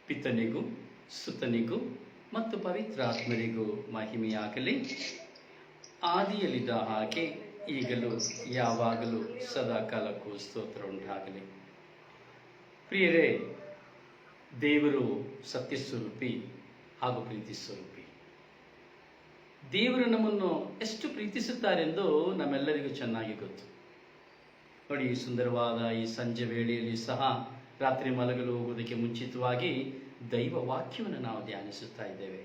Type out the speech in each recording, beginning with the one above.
ಪಿತನಿಗೂ ಸುತನಿಗೂ ಮತ್ತು ಪವಿತ್ರಾತ್ಮರಿಗೂ ಮಹಿಮೆಯಾಗಲಿ. ಆದಿಯಲ್ಲಿದ್ದ ಹಾಗೆ ಈಗಲೂ ಯಾವಾಗಲೂ ಸದಾಕಾಲಕ್ಕೂ ಸ್ತೋತ್ರ ಉಂಟಾಗಲಿ. ಪ್ರಿಯರೇ, ದೇವರು ಸತ್ಯಸ್ವರೂಪಿ ಹಾಗೂ ಪ್ರೀತಿ ಸ್ವರೂಪಿ. ದೇವರು ನಮ್ಮನ್ನು ಎಷ್ಟು ಪ್ರೀತಿಸುತ್ತಾರೆಂದು ನಮ್ಮೆಲ್ಲರಿಗೂ ಚೆನ್ನಾಗಿ ಗೊತ್ತು. ನೋಡಿ, ಸುಂದರವಾದ ಈ ಸಂಜೆ ವೇಳೆಯಲ್ಲಿ ಸಹ ರಾತ್ರಿ ಮಲಗಲು ಹೋಗುವುದಕ್ಕೆ ಮುಂಚಿತವಾಗಿ ದೈವ ವಾಕ್ಯವನ್ನು ನಾವು ಧ್ಯಾನಿಸುತ್ತಾ ಇದ್ದೇವೆ.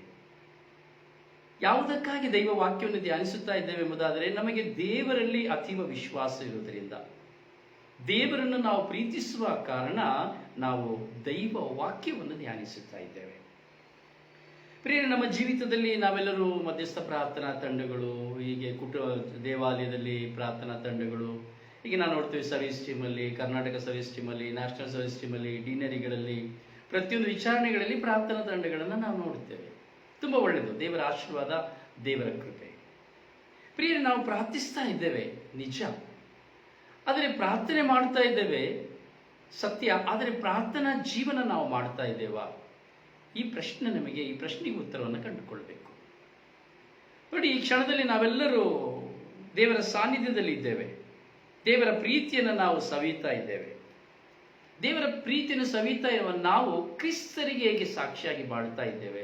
ಯಾವುದಕ್ಕಾಗಿ ದೈವ ವಾಕ್ಯವನ್ನು ಧ್ಯಾನಿಸುತ್ತಾ ಇದ್ದೇವೆ ಎಂಬುದಾದರೆ, ನಮಗೆ ದೇವರಲ್ಲಿ ಅತೀವ ವಿಶ್ವಾಸ ಇರುವುದರಿಂದ, ದೇವರನ್ನು ನಾವು ಪ್ರೀತಿಸುವ ಕಾರಣ ನಾವು ದೈವ ವಾಕ್ಯವನ್ನು ಧ್ಯಾನಿಸುತ್ತಾ ಇದ್ದೇವೆ. ಪ್ರಿಯರೇ, ನಮ್ಮ ಜೀವಿತದಲ್ಲಿ ನಾವೆಲ್ಲರೂ ಮಧ್ಯಸ್ಥ ಪ್ರಾರ್ಥನಾ ತಂಡಗಳು, ಹೀಗೆ ದೇವಾಲಯದಲ್ಲಿ ಪ್ರಾರ್ಥನಾ ತಂಡಗಳು, ಈಗ ನಾವು ನೋಡ್ತೀವಿ ಸರ್ವಿಸ್ ಟೀಮಲ್ಲಿ, ಕರ್ನಾಟಕ ಸರ್ವಿಸ್ ಟೀಮಲ್ಲಿ, ನ್ಯಾಷನಲ್ ಸರ್ವಿಸ್ ಟೀಮಲ್ಲಿ, ಡಿನರಿಗಳಲ್ಲಿ, ಪ್ರತಿಯೊಂದು ವಿಚಾರಣೆಗಳಲ್ಲಿ ಪ್ರಾರ್ಥನಾ ತಂಡಗಳನ್ನು ನಾವು ನೋಡುತ್ತೇವೆ. ತುಂಬ ಒಳ್ಳೆಯದು, ದೇವರ ಆಶೀರ್ವಾದ, ದೇವರ ಕೃಪೆ. ಪ್ರಿಯರೇ, ನಾವು ಪ್ರಾರ್ಥಿಸ್ತಾ ಇದ್ದೇವೆ ನಿಜ, ಆದರೆ ಪ್ರಾರ್ಥನೆ ಮಾಡ್ತಾ ಇದ್ದೇವೆ ಸತ್ಯ, ಆದರೆ ಪ್ರಾರ್ಥನಾ ಜೀವನ ನಾವು ಮಾಡ್ತಾ ಇದ್ದೇವಾ? ಈ ಪ್ರಶ್ನೆಗೆ ಉತ್ತರವನ್ನು ಕಂಡುಕೊಳ್ಬೇಕು. ನೋಡಿ, ಈ ಕ್ಷಣದಲ್ಲಿ ನಾವೆಲ್ಲರೂ ದೇವರ ಸಾನ್ನಿಧ್ಯದಲ್ಲಿ ಇದ್ದೇವೆ. ದೇವರ ಪ್ರೀತಿಯನ್ನು ನಾವು ಸವಿತಾ ಇದ್ದೇವೆ. ದೇವರ ಪ್ರೀತಿಯನ್ನು ಸವಿತಾ ಇರುವ ನಾವು ಕ್ರಿಸ್ತರಿಗೆ ಹೇಗೆ ಸಾಕ್ಷಿಯಾಗಿ ಬಾಳ್ತಾ ಇದ್ದೇವೆ?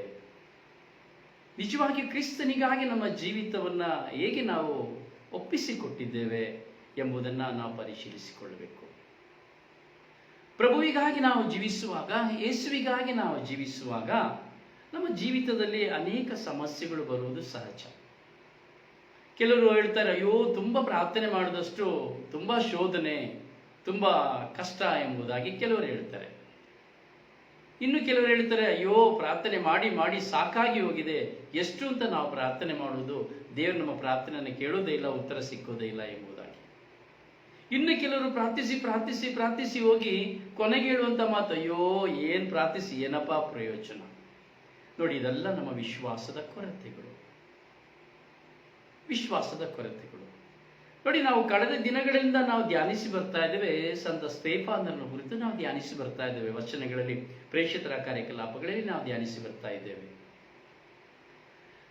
ನಿಜವಾಗಿ ಕ್ರಿಸ್ತನಿಗಾಗಿ ನಮ್ಮ ಜೀವಿತವನ್ನ ಹೇಗೆ ನಾವು ಒಪ್ಪಿಸಿಕೊಟ್ಟಿದ್ದೇವೆ ಎಂಬುದನ್ನು ನಾವು ಪರಿಶೀಲಿಸಿಕೊಳ್ಳಬೇಕು. ಪ್ರಭುವಿಗಾಗಿ ನಾವು ಜೀವಿಸುವಾಗ, ಯೇಸುವಿಗಾಗಿ ನಾವು ಜೀವಿಸುವಾಗ ನಮ್ಮ ಜೀವಿತದಲ್ಲಿ ಅನೇಕ ಸಮಸ್ಯೆಗಳು ಬರುವುದು ಸಹಜ. ಕೆಲವರು ಹೇಳ್ತಾರೆ, ಅಯ್ಯೋ ತುಂಬ ಪ್ರಾರ್ಥನೆ ಮಾಡಿದಷ್ಟು ತುಂಬ ಶೋಧನೆ, ತುಂಬ ಕಷ್ಟ ಎಂಬುದಾಗಿ ಕೆಲವರು ಹೇಳ್ತಾರೆ. ಇನ್ನು ಕೆಲವರು ಹೇಳ್ತಾರೆ, ಅಯ್ಯೋ ಪ್ರಾರ್ಥನೆ ಮಾಡಿ ಮಾಡಿ ಸಾಕಾಗಿ ಹೋಗಿದೆ, ಎಷ್ಟು ಅಂತ ನಾವು ಪ್ರಾರ್ಥನೆ ಮಾಡುವುದು, ದೇವರು ನಮ್ಮ ಪ್ರಾರ್ಥನೆಯನ್ನು ಕೇಳೋದೇ ಇಲ್ಲ, ಉತ್ತರ ಸಿಕ್ಕೋದೇ ಇಲ್ಲ ಎಂಬುದಾಗಿ. ಇನ್ನು ಕೆಲವರು ಪ್ರಾರ್ಥಿಸಿ ಪ್ರಾರ್ಥಿಸಿ ಪ್ರಾರ್ಥಿಸಿ ಹೋಗಿ ಕೊನೆಗೆ ಹೇಳುವಂತ ಮಾತು, ಅಯ್ಯೋ ಏನ್ ಪ್ರಾರ್ಥಿಸಿ ಏನಪ್ಪಾ ಪ್ರಯೋಜನ. ನೋಡಿ, ಇದೆಲ್ಲ ನಮ್ಮ ವಿಶ್ವಾಸದ ಕೊರತೆಗಳು. ನೋಡಿ, ನಾವು ಕಳೆದ ದಿನಗಳಿಂದ ನಾವು ಧ್ಯಾನಿಸಿ ಬರ್ತಾ ಇದ್ದೇವೆ, ಸಂತ ಸ್ತೆಫನನನ್ನು ಕುರಿತು ನಾವು ಧ್ಯಾನಿಸಿ ಬರ್ತಾ ಇದ್ದೇವೆ. ವಚನಗಳಲ್ಲಿ, ಪ್ರೇಷಿತರ ಕಾರ್ಯಕಲಾಪಗಳಲ್ಲಿ ನಾವು ಧ್ಯಾನಿಸಿ ಬರ್ತಾ ಇದ್ದೇವೆ.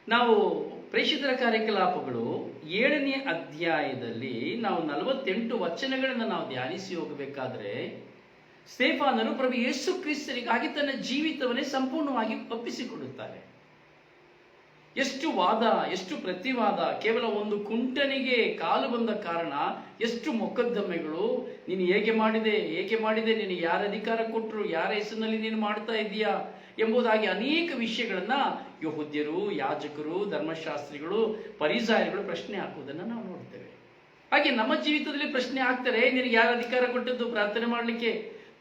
ನಾವು ಪ್ರೇಷಿತರ ಕಾರ್ಯಕಲಾಪಗಳು 7ನೇ ಅಧ್ಯಾಯದಲ್ಲಿ ನಾವು 48 ವಚನಗಳನ್ನು ನಾವು ಧ್ಯಾನಿಸಿ ಹೋಗಬೇಕಾದ್ರೆ, ಸ್ತೆಫನನು ಪ್ರಭು ಯೇಸು ಕ್ರಿಸ್ತನಿಗಾಗಿ ತನ್ನ ಜೀವಿತವನ್ನೇ ಸಂಪೂರ್ಣವಾಗಿ ಒಪ್ಪಿಸಿಕೊಡುತ್ತಾರೆ. ಎಷ್ಟು ವಾದ, ಎಷ್ಟು ಪ್ರತಿವಾದ, ಕೇವಲ ಒಂದು ಕುಂಟನಿಗೆ ಕಾಲು ಬಂದ ಕಾರಣ ಎಷ್ಟು ಮೊಕದ್ದಮೆಗಳು. ನೀನು ಹೇಗೆ ಮಾಡಿದೆ, ನೀನು ಯಾರ ಅಧಿಕಾರ ಕೊಟ್ಟರು, ಯಾರ ಹೆಸರಿನಲ್ಲಿ ನೀನು ಮಾಡ್ತಾ ಇದ್ದೀಯಾ ಎಂಬುದಾಗಿ ಅನೇಕ ವಿಷಯಗಳನ್ನ ಯಹೂದ್ಯರು, ಯಾಜಕರು, ಧರ್ಮಶಾಸ್ತ್ರಿಗಳು, ಫರಿಸಾಯರುಗಳು ಪ್ರಶ್ನೆ ಹಾಕುವುದನ್ನು ನಾವು ನೋಡ್ತೇವೆ. ಹಾಗೆ ನಮ್ಮ ಜೀವಿತದಲ್ಲಿ ಪ್ರಶ್ನೆ ಹಾಕ್ತಾರೆ, ನಿನಗೆ ಯಾರು ಅಧಿಕಾರ ಕೊಟ್ಟದ್ದು ಪ್ರಾರ್ಥನೆ ಮಾಡಲಿಕ್ಕೆ?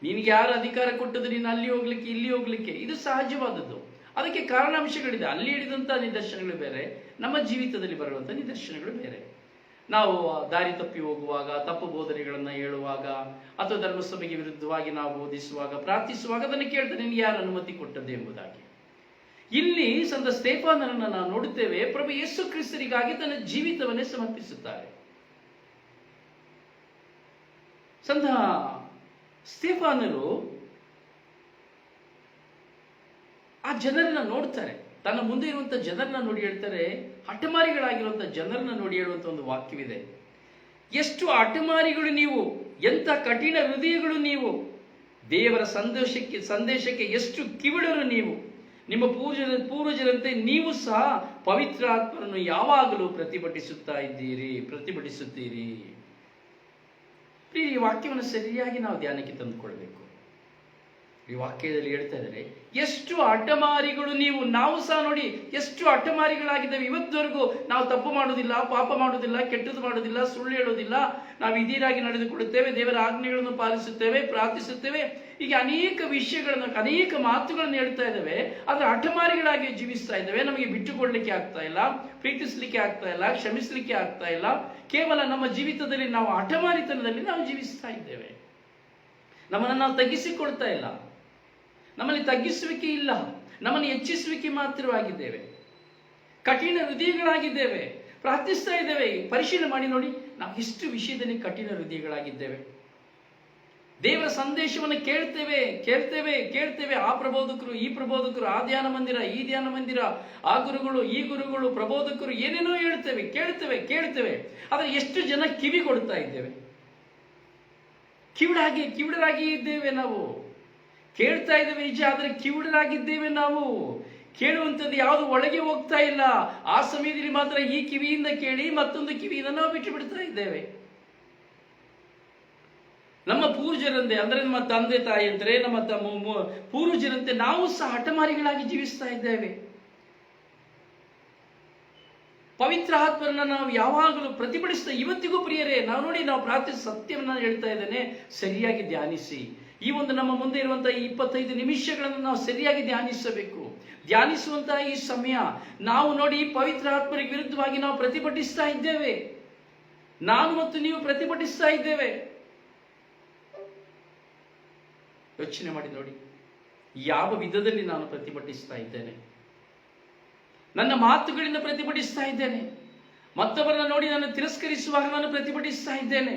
ನಿನಗೆ ಯಾರು ಅಧಿಕಾರ ಕೊಟ್ಟದ್ದು ನೀನು ಅಲ್ಲಿ ಹೋಗ್ಲಿಕ್ಕೆ, ಇಲ್ಲಿ ಹೋಗ್ಲಿಕ್ಕೆ? ಇದು ಸಹಜವಾದದ್ದು. ಅದಕ್ಕೆ ಕಾರಣಾಂಶಗಳಿದೆ. ಅಲ್ಲಿ ಹಿಡಿದಂಥ ನಿದರ್ಶನಗಳು ಬೇರೆ, ನಮ್ಮ ಜೀವಿತದಲ್ಲಿ ಬರುವಂಥ ನಿದರ್ಶನಗಳು ಬೇರೆ. ನಾವು ದಾರಿ ತಪ್ಪಿ ಹೋಗುವಾಗ, ತಪ್ಪು ಬೋಧನೆಗಳನ್ನು ಹೇಳುವಾಗ, ಅಥವಾ ಧರ್ಮಸಭೆಗೆ ವಿರುದ್ಧವಾಗಿ ನಾವು ಬೋಧಿಸುವಾಗ, ಪ್ರಾರ್ಥಿಸುವಾಗ ಅದನ್ನು ಕೇಳ್ತಾರೆ, ನಿನಗೆ ಯಾರು ಅನುಮತಿ ಕೊಟ್ಟದ್ದು ಎಂಬುದಾಗಿ. ಇಲ್ಲಿ ಸಂತ ಸ್ತೆಫನನನ್ನು ನಾವು ನೋಡುತ್ತೇವೆ, ಪ್ರಭು ಯೇಸು ಕ್ರಿಸ್ತರಿಗಾಗಿ ತನ್ನ ಜೀವಿತವನ್ನೇ ಸಮರ್ಪಿಸುತ್ತಾರೆ. ಸಂತ ಸ್ತೆಫನನು ಆ ಜನರನ್ನ ನೋಡ್ತಾರೆ, ತನ್ನ ಮುಂದೆ ಇರುವಂತ ಜನರನ್ನ ನೋಡಿ ಹೇಳ್ತಾರೆ, ಹಠಮಾರಿಗಳಾಗಿರುವಂತ ಜನರನ್ನ ನೋಡಿ ಹೇಳುವಂತ ಒಂದು ವಾಕ್ಯವಿದೆ. ಎಷ್ಟು ಹಠಮಾರಿಗಳು ನೀವು, ಎಂಥ ಕಠಿಣ ಹೃದಯಗಳು ನೀವು, ದೇವರ ಸಂದೇಶಕ್ಕೆ ಎಷ್ಟು ಕಿವಿಡರು ನೀವು. ನಿಮ್ಮ ಪೂರ್ವಜರಂತೆ ನೀವು ಸಹ ಪವಿತ್ರಾತ್ಮರನ್ನು ಯಾವಾಗಲೂ ಪ್ರತಿಭಟಿಸುತ್ತೀರಿ. ಈ ವಾಕ್ಯವನ್ನು ಸರಿಯಾಗಿ ನಾವು ಧ್ಯಾನಕ್ಕೆ ತಂದುಕೊಳ್ಬೇಕು. ಈ ವಾಕ್ಯದಲ್ಲಿ ಹೇಳ್ತಾ ಇದ್ದಾರೆ, ಎಷ್ಟು ಹಠಮಾರಿಗಳು ನೀವು. ನಾವು ಸಹ ನೋಡಿ ಎಷ್ಟು ಹಠಮಾರಿಗಳಾಗಿದ್ದೇವೆ. ಇವತ್ತವರೆಗೂ ನಾವು ತಪ್ಪು ಮಾಡುವುದಿಲ್ಲ, ಪಾಪ ಮಾಡುವುದಿಲ್ಲ, ಕೆಟ್ಟದ್ದು ಮಾಡುವುದಿಲ್ಲ, ಸುಳ್ಳು ಹೇಳುವುದಿಲ್ಲ, ನಾವು ಇದೀರಾಗಿ ನಡೆದುಕೊಳ್ಳುತ್ತೇವೆ, ದೇವರ ಆಜ್ಞೆಗಳನ್ನು ಪಾಲಿಸುತ್ತೇವೆ, ಪ್ರಾರ್ಥಿಸುತ್ತೇವೆ, ಹೀಗೆ ಅನೇಕ ವಿಷಯಗಳನ್ನು, ಅನೇಕ ಮಾತುಗಳನ್ನು ಹೇಳ್ತಾ ಇದ್ದೇವೆ. ಆದರೆ ಹಠಮಾರಿಗಳಾಗಿ ಜೀವಿಸ್ತಾ ಇದ್ದೇವೆ. ನಮಗೆ ಬಿಟ್ಟುಕೊಡ್ಲಿಕ್ಕೆ ಆಗ್ತಾ ಇಲ್ಲ, ಪ್ರೀತಿಸಲಿಕ್ಕೆ ಆಗ್ತಾ ಇಲ್ಲ, ಕ್ಷಮಿಸಲಿಕ್ಕೆ ಆಗ್ತಾ ಇಲ್ಲ. ಕೇವಲ ನಮ್ಮ ಜೀವಿತದಲ್ಲಿ ನಾವು ಹಠಮಾರಿತನದಲ್ಲಿ ನಾವು ಜೀವಿಸ್ತಾ ಇದ್ದೇವೆ. ನಮ್ಮನ್ನು ನಾವು ತಗ್ಗಿಸಿಕೊಳ್ತಾ ಇಲ್ಲ, ನಮ್ಮಲ್ಲಿ ತಗ್ಗಿಸುವಿಕೆ ಇಲ್ಲ, ನಮ್ಮನ್ನು ಹೆಚ್ಚಿಸುವಿಕೆ ಮಾತ್ರವಾಗಿದ್ದೇವೆ. ಕಠಿಣ ಹೃದಯಗಳಾಗಿದ್ದೇವೆ. ಪ್ರಾರ್ಥಿಸ್ತಾ ಇದ್ದೇವೆ. ಪರಿಶೀಲನೆ ಮಾಡಿ ನೋಡಿ, ನಾವು ಎಷ್ಟು ವಿಷಯದಲ್ಲಿ ಕಠಿಣ ಹೃದಯಗಳಾಗಿದ್ದೇವೆ. ದೇವರ ಸಂದೇಶವನ್ನು ಕೇಳ್ತೇವೆ ಕೇಳ್ತೇವೆ ಕೇಳ್ತೇವೆ. ಆ ಪ್ರಬೋಧಕರು, ಈ ಪ್ರಬೋಧಕರು, ಆ ಧ್ಯಾನ ಮಂದಿರ, ಈ ಧ್ಯಾನ ಮಂದಿರ, ಆ ಗುರುಗಳು, ಈ ಗುರುಗಳು, ಪ್ರಬೋಧಕರು, ಏನೇನೋ ಹೇಳ್ತೇವೆ, ಕೇಳ್ತೇವೆ ಕೇಳ್ತೇವೆ. ಆದರೆ ಎಷ್ಟು ಜನ ಕಿವಿ ಕೊಡ್ತಾ ಇದ್ದೇವೆ? ಕಿವಿಡರಾಗಿ ಇದ್ದೇವೆ ನಾವು. ಕೇಳ್ತಾ ಇದ್ದೇವೆ ನಿಜ, ಆದರೆ ಕಿವಿಡರಾಗಿದ್ದೇವೆ ನಾವು. ಕೇಳುವಂಥದ್ದು ಯಾವುದು ಒಳಗೆ ಹೋಗ್ತಾ ಇಲ್ಲ. ಆ ಸಮಯದಲ್ಲಿ ಮಾತ್ರ ಈ ಕಿವಿಯಿಂದ ಕೇಳಿ ಮತ್ತೊಂದು ಕಿವಿಯಿಂದ ನಾವು ಬಿಟ್ಟು ಬಿಡ್ತಾ ಇದ್ದೇವೆ. ನಮ್ಮ ಪೂರ್ವಜರಂತೆ, ಅಂದ್ರೆ ನಮ್ಮ ತಂದೆ ತಾಯಿ ಅಂತಾರೆ, ನಮ್ಮ ಪೂರ್ವಜರಂತೆ ನಾವು ಸಹ ಹಠಮಾರಿಗಳಾಗಿ ಜೀವಿಸ್ತಾ ಇದ್ದೇವೆ. ಪವಿತ್ರ ಆತ್ಮರನ್ನ ನಾವು ಯಾವಾಗಲೂ ಪ್ರತಿಭಟಿಸ್ತಾ ಇವತ್ತಿಗೂ ಪ್ರಿಯರೇ, ನಾವು ಪ್ರಾರ್ಥಿಸಿ ಸತ್ಯವನ್ನ ಹೇಳ್ತಾ ಇದ್ದೇನೆ, ಸರಿಯಾಗಿ ಧ್ಯಾನಿಸಿ. ಈ ಒಂದು ನಮ್ಮ ಮುಂದೆ ಇರುವಂತಹ ಈ 25 ನಿಮಿಷಗಳನ್ನು ನಾವು ಸರಿಯಾಗಿ ಧ್ಯಾನಿಸಬೇಕು. ಧ್ಯಾನಿಸುವಂತಹ ಈ ಸಮಯ ನಾವು ನೋಡಿ ಪವಿತ್ರ ಆತ್ಮರಿಗೆ ವಿರುದ್ಧವಾಗಿ ನಾವು ಪ್ರತಿಭಟಿಸ್ತಾ ಇದ್ದೇವೆ. ನಾನು ಮತ್ತು ನೀವು ಪ್ರತಿಭಟಿಸ್ತಾ ಇದ್ದೇವೆ. ಯೋಚನೆ ಮಾಡಿ ನೋಡಿ, ಯಾವ ವಿಧದಲ್ಲಿ ನಾನು ಪ್ರತಿಭಟಿಸ್ತಾ ಇದ್ದೇನೆ? ನನ್ನ ಮಾತುಗಳಿಂದ ಪ್ರತಿಭಟಿಸ್ತಾ ಇದ್ದೇನೆ. ಮತ್ತೊಬ್ಬರನ್ನ ನೋಡಿ ನಾನು ತಿರಸ್ಕರಿಸುವಾಗ ನಾನು ಪ್ರತಿಭಟಿಸ್ತಾ ಇದ್ದೇನೆ.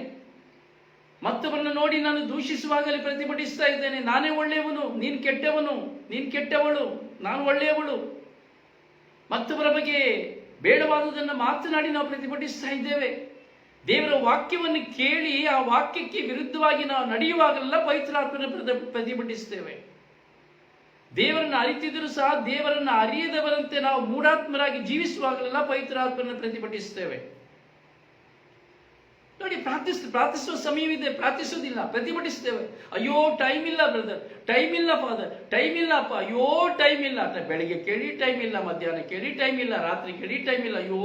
ಮತ್ತೊಬ್ಬರನ್ನ ನೋಡಿ ನಾನು ದೂಷಿಸುವಾಗಲೇ ಪ್ರತಿಭಟಿಸ್ತಾ ಇದ್ದೇನೆ. ನಾನೇ ಒಳ್ಳೆಯವನು, ನೀನು ಕೆಟ್ಟವನು, ನೀನು ಕೆಟ್ಟವಳು, ನಾನು ಒಳ್ಳೆಯವಳು. ಮತ್ತೊಬ್ಬರ ಬಗ್ಗೆ ಬೇಡವಾದುದನ್ನು ಮಾತನಾಡಿ ನಾವು ಪ್ರತಿಭಟಿಸ್ತಾ ಇದ್ದೇವೆ. ದೇವರ ವಾಕ್ಯವನ್ನು ಕೇಳಿ ಆ ವಾಕ್ಯಕ್ಕೆ ವಿರುದ್ಧವಾಗಿ ನಾವು ನಡೆಯುವಾಗಲೆಲ್ಲ ಪವಿತ್ರಾತ್ಮನ ಪ್ರತಿಭಟಿಸ್ತೇವೆ. ದೇವರನ್ನು ಅರಿತಿದ್ರು ಸಹ ದೇವರನ್ನು ಅರಿಯದವರಂತೆ ನಾವು ಮೂಢಾತ್ಮರಾಗಿ ಜೀವಿಸುವಾಗಲೆಲ್ಲ ಪವಿತ್ರಾತ್ಮನ ಪ್ರತಿಭಟಿಸ್ತೇವೆ. ನೋಡಿ, ಪ್ರಾರ್ಥಿಸುವ ಸಮಯವಿದೆ, ಪ್ರಾರ್ಥಿಸೋದಿಲ್ಲ, ಪ್ರತಿಭಟಿಸ್ತೇವೆ. ಅಯ್ಯೋ ಟೈಮ್ ಇಲ್ಲ ಬ್ರದರ್, ಟೈಮ್ ಇಲ್ಲ ಫಾದರ್, ಟೈಮ್ ಇಲ್ಲಪ್ಪ, ಅಯ್ಯೋ ಟೈಮ್ ಇಲ್ಲ. ಬೆಳಿಗ್ಗೆ ಕೇಳಿ ಟೈಮ್ ಇಲ್ಲ, ಮಧ್ಯಾಹ್ನ ಕೇಳಿ ಟೈಮ್ ಇಲ್ಲ, ರಾತ್ರಿ ಕೇಳಿ ಟೈಮ್ ಇಲ್ಲ. ಅಯ್ಯೋ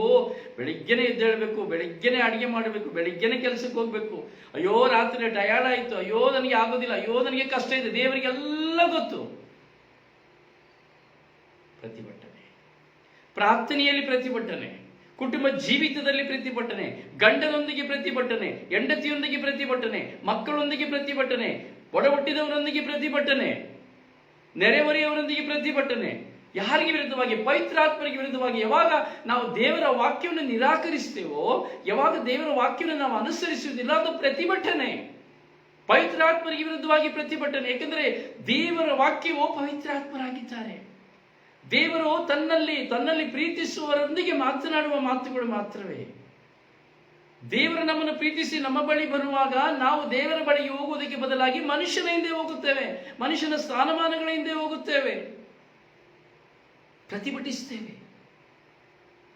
ಬೆಳಿಗ್ಗೆನೆ ಎದ್ದೇಳಬೇಕು, ಬೆಳಿಗ್ಗೆನೆ ಅಡಿಗೆ ಮಾಡಬೇಕು, ಬೆಳಿಗ್ಗೆನೆ ಕೆಲಸಕ್ಕೆ ಹೋಗ್ಬೇಕು. ಅಯ್ಯೋ ರಾತ್ರಿ ಟಯರ್ಡ್ ಆಯ್ತು, ಅಯ್ಯೋ ನನಗೆ ಆಗೋದಿಲ್ಲ, ಅಯ್ಯೋ ನನಗೆ ಕಷ್ಟ ಇದೆ. ದೇವರಿಗೆಲ್ಲ ಗೊತ್ತು. ಪ್ರತಿಭಟನೆ, ಪ್ರಾರ್ಥನೆಯಲ್ಲಿ ಪ್ರತಿಭಟನೆ, ಕುಟುಂಬ ಜೀವಿತದಲ್ಲಿ ಪ್ರತಿಭಟನೆ, ಗಂಡನೊಂದಿಗೆ ಪ್ರತಿಭಟನೆ, ಹೆಂಡತಿಯೊಂದಿಗೆ ಪ್ರತಿಭಟನೆ, ಮಕ್ಕಳೊಂದಿಗೆ ಪ್ರತಿಭಟನೆ, ಒಡಹುಟ್ಟಿದವರೊಂದಿಗೆ ಪ್ರತಿಭಟನೆ, ನೆರೆಹೊರೆಯವರೊಂದಿಗೆ ಪ್ರತಿಭಟನೆ. ಯಾರಿಗೆ ವಿರುದ್ಧವಾಗಿ? ಪವಿತ್ರಾತ್ಮರಿಗೆ ವಿರುದ್ಧವಾಗಿ. ಯಾವಾಗ ನಾವು ದೇವರ ವಾಕ್ಯವನ್ನು ನಿರಾಕರಿಸ್ತೇವೋ, ಯಾವಾಗ ದೇವರ ವಾಕ್ಯವನ್ನು ನಾವು ಅನುಸರಿಸುವುದಿಲ್ಲ, ಅದು ಪ್ರತಿಭಟನೆ. ಪವಿತ್ರಾತ್ಮರಿಗೆ ವಿರುದ್ಧವಾಗಿ ಪ್ರತಿಭಟನೆ. ಏಕೆಂದರೆ ದೇವರ ವಾಕ್ಯವು ಪವಿತ್ರಾತ್ಮರಾಗಿದ್ದಾರೆ. ದೇವರು ತನ್ನಲ್ಲಿ ಪ್ರೀತಿಸುವವರೊಂದಿಗೆ ಮಾತನಾಡುವ ಮಾತುಗಳು ಮಾತ್ರವೇ. ದೇವರು ನಮ್ಮನ್ನು ಪ್ರೀತಿಸಿ ನಮ್ಮ ಬಳಿ ಬರುವಾಗ ನಾವು ದೇವರ ಬಳಿಗೆ ಹೋಗುವುದಕ್ಕೆ ಬದಲಾಗಿ ಮನುಷ್ಯನ ಹಿಂದೆ ಹೋಗುತ್ತೇವೆ, ಮನುಷ್ಯನ ಸ್ಥಾನಮಾನಗಳ ಹಿಂದೆ ಹೋಗುತ್ತೇವೆ, ಪ್ರತಿಭಟಿಸ್ತೇವೆ.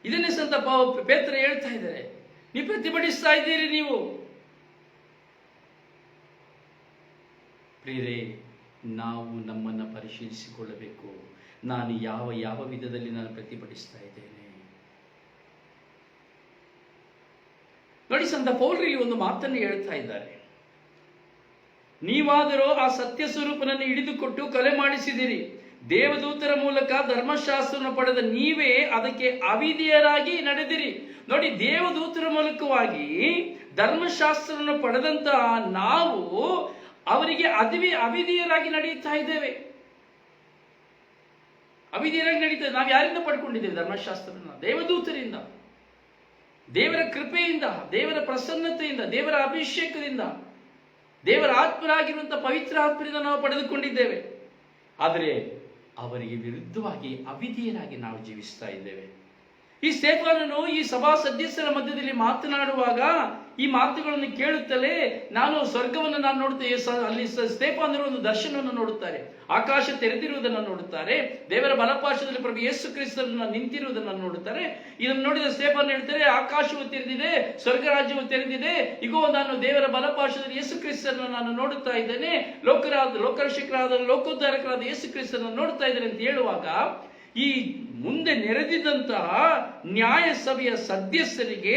ಇದನ್ನೇ ಸಂತ ಪೇತ್ರ ಹೇಳ್ತಾ ಇದ್ದಾರೆ, ನೀವು ಪ್ರತಿಭಟಿಸ್ತಾ ಇದ್ದೀರಿ. ನೀವು ಪ್ರಿಯರೇ, ನಾವು ನಮ್ಮನ್ನು ಪರಿಶೀಲಿಸಿಕೊಳ್ಳಬೇಕು. ನಾನು ಯಾವ ವಿಧದಲ್ಲಿ ನಾನು ಪ್ರತಿಭಟಿಸ್ತಾ ಇದ್ದೇನೆ? ನೋಡಿ, ಸಂತ ಪೌಲರಲ್ಲಿ ಒಂದು ಮಾತನ್ನು ಹೇಳ್ತಾ ಇದ್ದಾರೆ. ನೀವಾದರೂ ಆ ಸತ್ಯ ಸ್ವರೂಪನನ್ನು ಹಿಡಿದುಕೊಟ್ಟು ಕೊಲೆ ಮಾಡಿಸಿದಿರಿ. ದೇವದೂತರ ಮೂಲಕ ಧರ್ಮಶಾಸ್ತ್ರವನ್ನು ಪಡೆದ ನೀವೇ ಅದಕ್ಕೆ ಅವಿಧೇಯರಾಗಿ ನಡೆದಿರಿ. ನೋಡಿ, ದೇವದೂತರ ಮೂಲಕವಾಗಿ ಧರ್ಮಶಾಸ್ತ್ರವನ್ನು ಪಡೆದಂತಹ ನಾವು ಅವರಿಗೆ ಅವಿಧೇಯರಾಗಿ ನಡೆಯುತ್ತಾ ಇದ್ದೇವೆ. ಅವಿಧೇಯರಾಗಿ ನಡೀತದೆ. ನಾವು ಯಾರಿಂದ ಪಡ್ಕೊಂಡಿದ್ದೇವೆ ಧರ್ಮಶಾಸ್ತ್ರನ? ದೇವದೂತರಿಂದ, ದೇವರ ಕೃಪೆಯಿಂದ, ದೇವರ ಪ್ರಸನ್ನತೆಯಿಂದ, ದೇವರ ಅಭಿಷೇಕದಿಂದ, ದೇವರ ಆತ್ಮರಾಗಿರುವಂತಹ ಪವಿತ್ರ ಆತ್ಮರಿಂದ ನಾವು ಪಡೆದುಕೊಂಡಿದ್ದೇವೆ. ಆದರೆ ಅವರಿಗೆ ವಿರುದ್ಧವಾಗಿ ಅವಿಧೇಯರಾಗಿ ನಾವು ಜೀವಿಸ್ತಾ ಇದ್ದೇವೆ. ಈ ಸ್ಟೇಫಾನನು ಈ ಸಭಾ ಸದಸ್ಯರ ಮಧ್ಯದಲ್ಲಿ ಮಾತನಾಡುವಾಗ ಈ ಮಾತುಗಳನ್ನು ಕೇಳುತ್ತಲೇ ನಾನು ಸ್ವರ್ಗವನ್ನು ನಾನು ನೋಡುತ್ತೇನೆ. ಅಲ್ಲಿ ಸ್ಟೇಫಾನರು ಒಂದು ದರ್ಶನವನ್ನು ನೋಡುತ್ತಾರೆ, ಆಕಾಶ ತೆರೆದಿರುವುದನ್ನು ನೋಡುತ್ತಾರೆ, ದೇವರ ಬಲಪಾರ್ಶ್ವದಲ್ಲಿ ಪ್ರಭು ಯೇಸು ಕ್ರಿಸ್ತನನ್ನು ನಿಂತಿರುವುದನ್ನು ನೋಡುತ್ತಾರೆ. ಇದನ್ನು ನೋಡಿದ ಸ್ಟೇಫಾನ್ ಹೇಳ್ತಾರೆ, ಆಕಾಶವು ತೆರೆದಿದೆ, ಸ್ವರ್ಗ ರಾಜ್ಯವು ತೆರೆದಿದೆ, ಇಗೋ ನಾನು ದೇವರ ಬಲಪಾರ್ಶ್ವದಲ್ಲಿ ಯೇಸು ಕ್ರಿಸ್ತನನ್ನು ನಾನು ನೋಡುತ್ತಾ ಇದ್ದೇನೆ, ಲೋಕರಕ್ಷಕರಾದ ಲೋಕೋದ್ಧಾರಕರಾದ ಯೇಸು ಕ್ರಿಸ್ತನನ್ನು ನೋಡುತ್ತಾ ಇದ್ದೇನೆ ಅಂತ ಹೇಳುವಾಗ, ಈ ಮುಂದೆ ನೆರೆದಿದ್ದಂತಹ ನ್ಯಾಯ ಸಭೆಯ ಸದಸ್ಯರಿಗೆ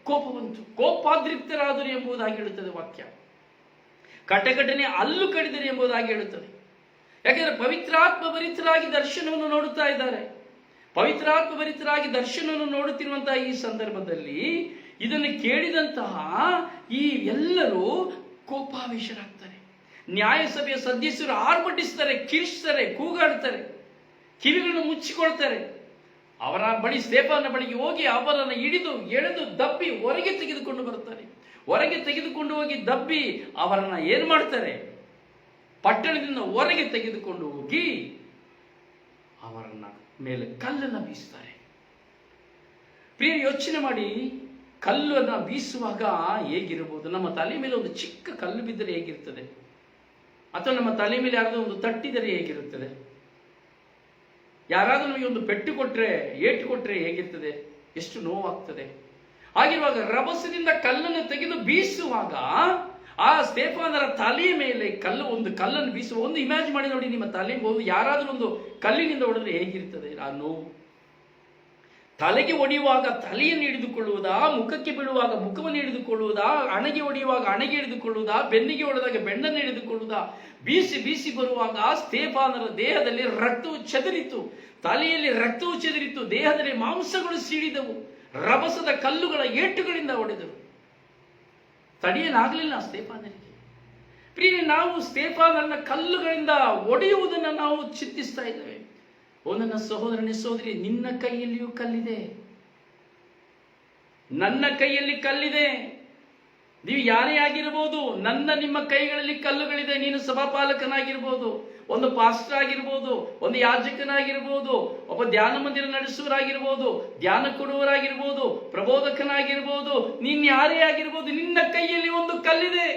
ಕೋಪ ಬಂತು. ಕೋಪಾದ್ರಿಕ್ತರಾದರು ಎಂಬುದಾಗಿ ಹೇಳುತ್ತದೆ ವಾಕ್ಯ. ಕಟಕಟನೆ ಹಲ್ಲು ಕಡಿದರು ಎಂಬುದಾಗಿ ಹೇಳುತ್ತದೆ. ಯಾಕೆಂದ್ರೆ ಪವಿತ್ರಾತ್ಮ ಭರಿತರಾಗಿ ದರ್ಶನವನ್ನು ನೋಡುತ್ತಾ ಇದ್ದಾರೆ. ಪವಿತ್ರಾತ್ಮ ಭರಿತರಾಗಿ ದರ್ಶನವನ್ನು ನೋಡುತ್ತಿರುವಂತಹ ಈ ಸಂದರ್ಭದಲ್ಲಿ ಇದನ್ನು ಕೇಳಿದಂತಹ ಈ ಎಲ್ಲರೂ ಕೋಪಾವೇಶರಾಗ್ತಾರೆ. ನ್ಯಾಯ ಸಭೆಯ ಸದಸ್ಯರು ಆರ್ಭಟಿಸ್ತಾರೆ, ಕಿರಿಸ್ತಾರೆ, ಕೂಗಾಡ್ತಾರೆ, ಕಿವಿಗಳನ್ನು ಮುಚ್ಚಿಕೊಳ್ತಾರೆ. ಅವರ ಬಳಿ, ಸ್ಟೇಫಾನನ ಬಳಿಗೆ ಹೋಗಿ ಅವರನ್ನು ಹಿಡಿದು ಎಳೆದು ದಬ್ಬಿ ಹೊರಗೆ ತೆಗೆದುಕೊಂಡು ಬರುತ್ತಾರೆ. ಹೊರಗೆ ತೆಗೆದುಕೊಂಡು ಹೋಗಿ ದಬ್ಬಿ ಅವರನ್ನ ಏನ್ ಮಾಡ್ತಾರೆ? ಪಟ್ಟಣದಿಂದ ಹೊರಗೆ ತೆಗೆದುಕೊಂಡು ಹೋಗಿ ಅವರನ್ನ ಮೇಲೆ ಕಲ್ಲನ್ನ ಬೀಸ್ತಾರೆ. ಪ್ರಿಯ, ಯೋಚನೆ ಮಾಡಿ, ಕಲ್ಲನ್ನ ಬೀಸುವಾಗ ಹೇಗಿರಬಹುದು? ನಮ್ಮ ತಲೆ ಮೇಲೆ ಒಂದು ಚಿಕ್ಕ ಕಲ್ಲು ಬಿದ್ದರೆ ಹೇಗಿರ್ತದೆ? ಅಥವಾ ನಮ್ಮ ತಲೆ ಮೇಲೆ ಯಾರಾದ್ರೂ ಒಂದು ತಟ್ಟಿದರೆ ಹೇಗಿರುತ್ತದೆ? ಯಾರಾದ್ರೂ ನಮಗೆ ಒಂದು ಪೆಟ್ಟು ಕೊಟ್ರೆ, ಏಟು ಕೊಟ್ರೆ ಹೇಗಿರ್ತದೆ? ಎಷ್ಟು ನೋವಾಗ್ತದೆ. ಹಾಗಿರುವಾಗ ರಭಸದಿಂದ ಕಲ್ಲನ್ನು ತೆಗೆದು ಬೀಸುವಾಗ ಆ ಸ್ತೆಫನರ ತಲೆಯ ಮೇಲೆ ಒಂದು ಕಲ್ಲನ್ನು ಬೀಸುವ ಒಂದು ಇಮ್ಯಾಜಿನ್ ಮಾಡಿ ನೋಡಿ. ನಿಮ್ಮ ತಲೆಗೆ ಯಾರಾದ್ರೂ ಒಂದು ಕಲ್ಲಿನಿಂದ ಹೊಡೆದ್ರೆ ಹೇಗಿರ್ತದೆ ಆ ನೋವು? ತಲೆಗೆ ಹೊಡೆಯುವಾಗ ತಲೆಯನ್ನು ಹಿಡಿದುಕೊಳ್ಳುವುದಾ, ಮುಖಕ್ಕೆ ಬೀಳುವಾಗ ಮುಖವನ್ನು ಹಿಡಿದುಕೊಳ್ಳುವುದಾ, ಹಣೆಗೆ ಹೊಡೆಯುವಾಗ ಹಣೆಗೆ ಹಿಡಿದುಕೊಳ್ಳುವುದಾ, ಬೆನ್ನಿಗೆ ಹೊಡೆದಾಗ ಬೆನ್ನನ್ನು ಹಿಡಿದುಕೊಳ್ಳುವುದಾ? ಬೀಸಿ ಬೀಸಿ ಬರುವಾಗ ಸ್ತೆಫನರ ದೇಹದಲ್ಲಿ ರಕ್ತವು ಚೆದರಿತು, ತಲೆಯಲ್ಲಿ ರಕ್ತವು ಚೆದರಿತು, ದೇಹದಲ್ಲಿ ಮಾಂಸಗಳು ಸೀಳಿದವು, ರಭಸದ ಕಲ್ಲುಗಳ ಏಟುಗಳಿಂದ ಹೊಡೆದರು. ತಡೆಯಲಾಗಲಿಲ್ಲ ಸ್ತೆಫನನಿಗೆ. ಪ್ರಿಯ, ನಾವು ಸ್ತೆಫನರನ್ನ ಕಲ್ಲುಗಳಿಂದ ಹೊಡೆಯುವುದನ್ನು ನಾವು ಚಿಂತಿಸ್ತಾ ಇದ್ದೇವೆ. ಓ ನನ್ನ ಸಹೋದರನೇ ಸಹೋದರಿ, ನಿನ್ನ ಕೈಯಲ್ಲಿಯೂ ಕಲ್ಲಿದೆ, ನನ್ನ ಕೈಯಲ್ಲಿ ಕಲ್ಲಿದೆ. ನೀವು ಯಾರೇ ಆಗಿರಬಹುದು, ನಿಮ್ಮ ಕೈಗಳಲ್ಲಿ ಕಲ್ಲುಗಳಿದೆ. ನೀನು ಸಭಾಪಾಲಕನಾಗಿರ್ಬೋದು, ಒಂದು ಪಾಸ್ಟರ್ ಆಗಿರ್ಬೋದು, ಒಂದು ಯಾಜಕನಾಗಿರ್ಬೋದು, ಒಬ್ಬ ಧ್ಯಾನ ಮಂದಿರ ನಡೆಸುವರಾಗಿರ್ಬೋದು, ಧ್ಯಾನ ಕೊಡುವರಾಗಿರ್ಬೋದು, ಪ್ರಬೋಧಕನಾಗಿರ್ಬೋದು, ನೀನ್ ಯಾರೇ ಆಗಿರ್ಬೋದು, ನಿನ್ನ ಕೈಯಲ್ಲಿ ಒಂದು ಕಲ್ಲಿದೆ.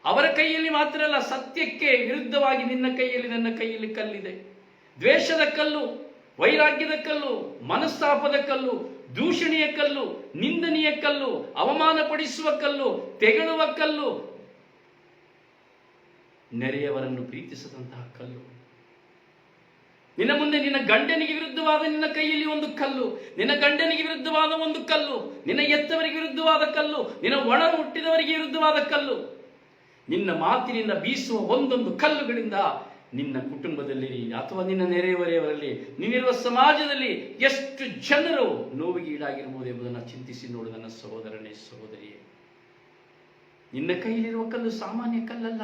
ಅವರ ಕೈಯಲ್ಲಿ ಮಾತ್ರ ಅಲ್ಲ, ಸತ್ಯಕ್ಕೆ ವಿರುದ್ಧವಾಗಿ ನಿನ್ನ ಕೈಯಲ್ಲಿ, ನನ್ನ ಕೈಯಲ್ಲಿ ಕಲ್ಲಿದೆ. ದ್ವೇಷದ ಕಲ್ಲು, ವೈರಾಗ್ಯದ ಕಲ್ಲು, ಮನಸ್ತಾಪದ ಕಲ್ಲು, ದೂಷಣೆಯ ಕಲ್ಲು, ನಿಂದನೀಯ ಕಲ್ಲು, ಅವಮಾನಪಡಿಸುವ ಕಲ್ಲು, ತೆಗಳುವ ಕಲ್ಲು, ನೆರೆಯವರನ್ನು ಪ್ರೀತಿಸದಂತಹ ಕಲ್ಲು. ನಿನ್ನ ಮುಂದೆ ನಿನ್ನ ಗಂಡನಿಗೆ ವಿರುದ್ಧವಾದ ನಿನ್ನ ಕೈಯಲ್ಲಿ ಒಂದು ಕಲ್ಲು, ನಿನ್ನ ಗಂಡನಿಗೆ ವಿರುದ್ಧವಾದ ಒಂದು ಕಲ್ಲು, ನಿನ್ನ ಎತ್ತವರಿಗೆ ವಿರುದ್ಧವಾದ ಕಲ್ಲು, ನಿನ್ನ ಒಣ ಹುಟ್ಟಿದವರಿಗೆ ವಿರುದ್ಧವಾದ ಕಲ್ಲು. ನಿನ್ನ ಮಾತಿನಿಂದ ಬೀಸುವ ಒಂದೊಂದು ಕಲ್ಲುಗಳಿಂದ ನಿನ್ನ ಕುಟುಂಬದಲ್ಲಿ ಅಥವಾ ನಿನ್ನ ನೆರೆಯವರೆಯವರಲ್ಲಿ, ನೀನಿರುವ ಸಮಾಜದಲ್ಲಿ ಎಷ್ಟು ಜನರು ನೋವಿಗೆ ಈಡಾಗಿರಬಹುದು ಎಂಬುದನ್ನು ಚಿಂತಿಸಿ ನೋಡು ನನ್ನ ಸಹೋದರನೇ ಸಹೋದರಿಯೇ. ನಿನ್ನ ಕೈಯಲ್ಲಿರುವ ಕಲ್ಲು ಸಾಮಾನ್ಯ ಕಲ್ಲಲ್ಲ.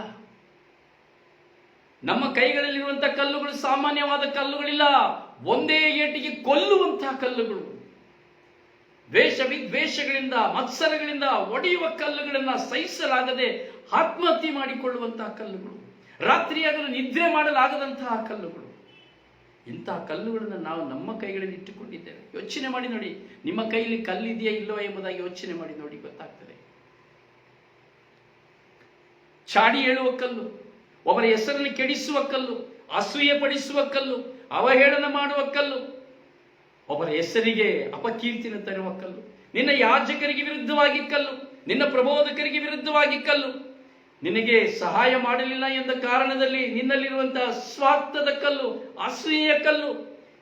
ನಮ್ಮ ಕೈಗಳಲ್ಲಿರುವಂತಹ ಕಲ್ಲುಗಳು ಸಾಮಾನ್ಯವಾದ ಕಲ್ಲುಗಳಿಲ್ಲ, ಒಂದೇ ಏಟಿಗೆ ಕೊಲ್ಲುವಂತಹ ಕಲ್ಲುಗಳು. ದ್ವೇಷ ವಿದ್ವೇಷಗಳಿಂದ, ಮತ್ಸರಗಳಿಂದ ಒಡೆಯುವ ಕಲ್ಲುಗಳನ್ನ ಸಹಿಸಲಾಗದೆ ಆತ್ಮಹತ್ಯೆ ಮಾಡಿಕೊಳ್ಳುವಂತಹ ಕಲ್ಲುಗಳು, ರಾತ್ರಿಯಾಗಲು ನಿದ್ರೆ ಮಾಡಲಾಗದಂತಹ ಕಲ್ಲುಗಳು. ಇಂತಹ ಕಲ್ಲುಗಳನ್ನು ನಾವು ನಮ್ಮ ಕೈಗಳಲ್ಲಿ ಇಟ್ಟುಕೊಂಡಿದ್ದೇವೆ. ಯೋಚನೆ ಮಾಡಿ ನೋಡಿ, ನಿಮ್ಮ ಕೈಯಲ್ಲಿ ಕಲ್ಲಿದೆಯಾ ಇಲ್ಲೋ ಎಂಬುದಾಗಿ ಯೋಚನೆ ಮಾಡಿ ನೋಡಿ, ಗೊತ್ತಾಗ್ತದೆ. ಚಾಡಿ ಹೇಳುವ ಕಲ್ಲು, ಒಬ್ಬರ ಹೆಸರನ್ನು ಕೆಡಿಸುವ ಕಲ್ಲು, ಅಸೂಯೆ ಪಡಿಸುವ ಕಲ್ಲು, ಅವಹೇಳನ ಮಾಡುವ ಕಲ್ಲು, ಒಬ್ಬರ ಹೆಸರಿಗೆ ಅಪಕೀರ್ತಿನ ತರುವ ಕಲ್ಲು, ನಿನ್ನ ಯಾಜಕರಿಗೆ ವಿರುದ್ಧವಾಗಿ ಕಲ್ಲು, ನಿನ್ನ ಪ್ರಬೋಧಕರಿಗೆ ವಿರುದ್ಧವಾಗಿ ಕಲ್ಲು, ನಿನಗೆ ಸಹಾಯ ಮಾಡಲಿಲ್ಲ ಎಂದ ಕಾರಣದಲ್ಲಿ ನಿನ್ನಲ್ಲಿರುವಂತಹ ಸ್ವಾರ್ಥದ ಕಲ್ಲು, ಅಸೂಯೆಯ ಕಲ್ಲು.